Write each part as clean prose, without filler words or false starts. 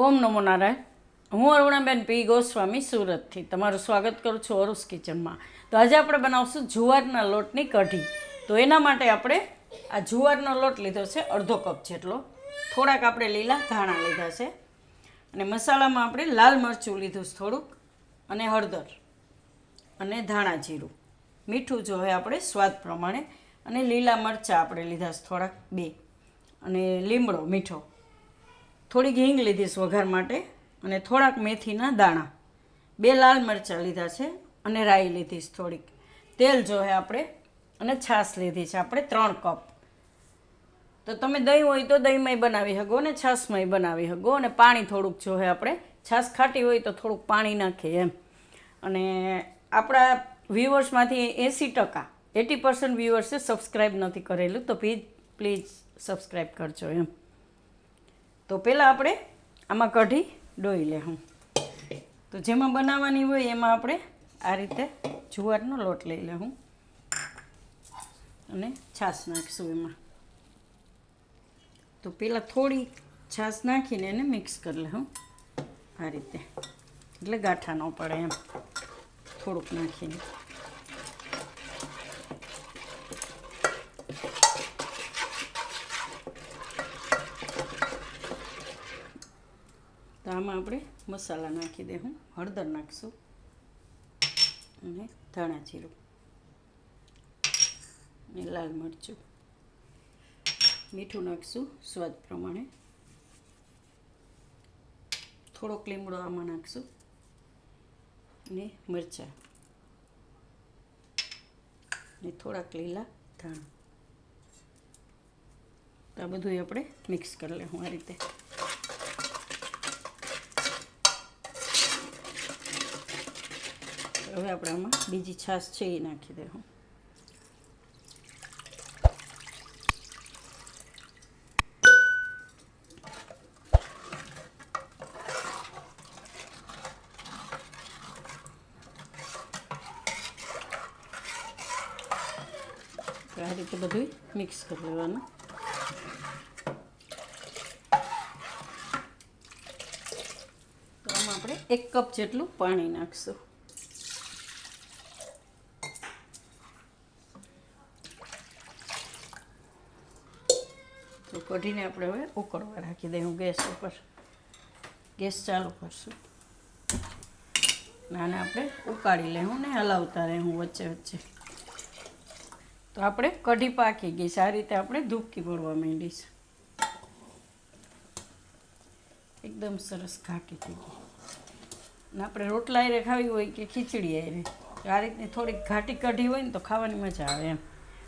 ઓમ નમો નારાયણ. હું અરુણાબેન પી ગોસ્વામી સુરતથી તમારું સ્વાગત કરું છું અરુસ કિચનમાં. તો આજે આપણે બનાવશું જુવારના લોટની કઢી. તો એના માટે આપણે આ જુવારનો લોટ લીધો છે અડધો કપ જેટલો. થોડાક આપણે લીલા ધાણા લીધા છે અને મસાલામાં આપણે લાલ મરચું લીધું છે થોડુંક, અને હળદર અને ધાણા જીરું. મીઠું જોઈએ આપણે સ્વાદ પ્રમાણે, અને લીલા મરચાં આપણે લીધા છે થોડાક 2, અને લીમડો મીઠો, થોડીક હિંગ લીધી છે વઘાર માટે, અને થોડાક મેથીના દાણા, 2 લાલ મરચાં લીધા છે, અને રાઈ લીધી છે થોડીક. તેલ જોઈએ આપણે, અને છાશ લીધી છે આપણે 3 કપ. તો તમે દહીં હોય તો દહીંમાંય બનાવી શકો ને છાશમાંય બનાવી શકો. અને પાણી થોડુંક જોઈએ આપણે, છાશ ખાટી હોય તો થોડુંક પાણી નાખીએ એમ. અને આપણા વ્યુઅર્સમાંથી 80% વ્યુઅર્સે સબસ્ક્રાઈબ નથી કરેલું, તો પ્લીઝ સબસ્ક્રાઈબ કરજો એમ. તો પહેલાં આપણે આમાં કઢી ડોઈ લેવું. તો જેમાં બનાવવાની હોય એમાં આપણે આ રીતે જુવારનો લોટ લઈ લેવું, અને છાશ નાખીશું એમાં. તો પહેલાં થોડી છાશ નાખીને એને મિક્સ કરી લેવું આ રીતે, એટલે ગાંઠા ન પડે એમ. થોડુંક નાખીને તો આમાં આપણે મસાલા નાખી દઉં. હળદર નાખીશું, અને ધાણા જીરું, અને લાલ મરચું, મીઠું નાખીશું સ્વાદ પ્રમાણે, થોડોક લીમડો આમાં નાખીશું, અને મરચાં, અને થોડાક લીલા ધાણા. તો આ બધું આપણે મિક્સ કરી લેવું આ રીતે. હવે આપણે આમાં બીજી છાશ છે એ નાખી દઉં. આ રીતે બધું મિક્સ કરી લેવાનું. તો આમાં આપણે 1 કપ જેટલું પાણી નાખીશું. તો કઢીને આપણે હવે ઉકળવા રાખી દઈએ ગેસ ઉપર. ગેસ ચાલુ કરશું, આને આપણે ઉકાળી લેવું ને હલાવતા રહેવું વચ્ચે વચ્ચે. તો આપણે કઢી પાકી ગઈ છે. આ રીતે આપણે ધૂપકી પડવા માંડી છે. એકદમ સરસ ઘાટી થઈ ગઈ. અને આપણે રોટલા હારે ખાવી હોય કે ખીચડી હારે, આ રીતની થોડીક ઘાટી કઢી હોય ને તો ખાવાની મજા આવે એમ.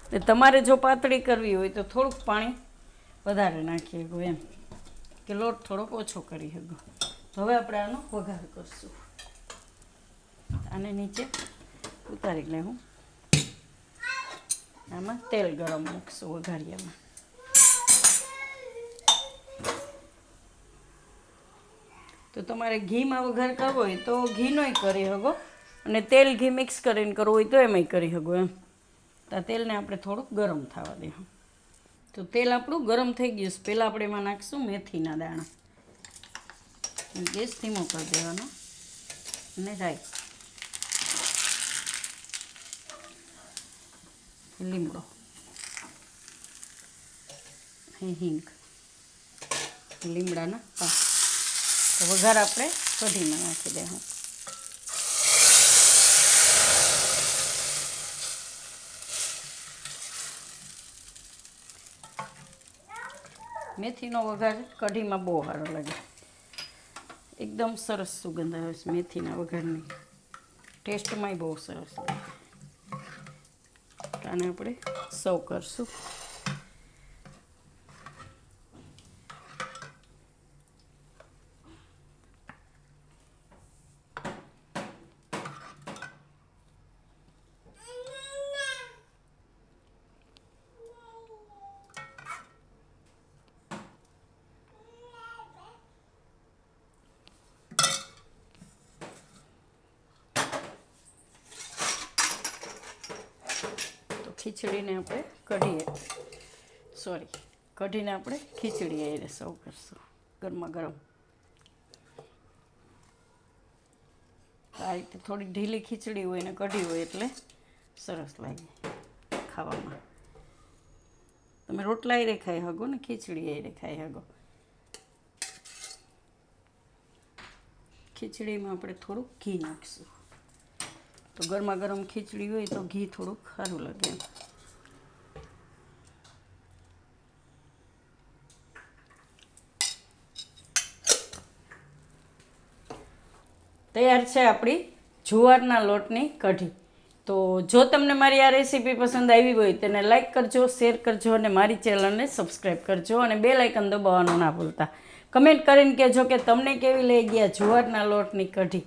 તો તમારે જો પાતળી કરવી હોય તો થોડુંક પાણી વધારે નાખી શકો એમ, કે લોટ થોડોક ઓછો કરી શકો. તો હવે આપણે આનો વઘાર કરીશું. આને નીચે ઉતારી લેવું. આમાં તેલ ગરમ મૂકશું વઘારિયામાં. તો તમારે ઘીમાં વઘાર કરવો હોય તો ઘીનોય કરી શકો, અને તેલ ઘી મિક્સ કરીને કરવું હોય તો એમાંય કરી શકો એમ. તો આ તેલને આપણે થોડુંક ગરમ થવા દેવું. તો તેલ આપણું ગરમ થઈ ગયું છે. પહેલાં આપણે એમાં નાખીશું મેથીના દાણા. ગેસ ધીમો કરી દેવાનો, અને રાઈ, લીમડો, હિંગ, લીમડાના પાન. તો વઘાર આપણે કઢીમાં નાખી દેવું. મેથીનો વઘાર કઢીમાં બહુ સારો લાગે. એકદમ સરસ સુગંધ આવે છે મેથીના વઘારની. ટેસ્ટમાંય બહુ સરસ લાગે. આને આપણે સર્વ કરશું. ખીચડીને આપણે કઢીને આપણે ખીચડી એ સર્વ કરશું ગરમા ગરમ. આ રીતે થોડી ઢીલી ખીચડી હોય ને કઢી હોય એટલે સરસ લાગે ખાવામાં. તમે રોટલા એ ખાઈ શકો ને ખીચડી એ ખાઈ શકો. ખીચડીમાં આપણે થોડુંક ઘી નાખીશું. તો ગરમા ગરમ ખીચડી હોય તો ઘી થોડુંક સારું લાગે. તૈયાર છે આપણી જુવારના લોટની કઢી. તો જો તમને મારી આ રેસીપી પસંદ આવી હોય તેને લાઈક કરજો, શેર કરજો અને મારી ચેનલને સબસ્ક્રાઈબ કરજો અને બેલ આઇકન દબાવવાનું ના ભૂલતા. કમેન્ટ કરીને કહેજો કે તમને કેવી લાગી આ જુવારના લોટની કઢી.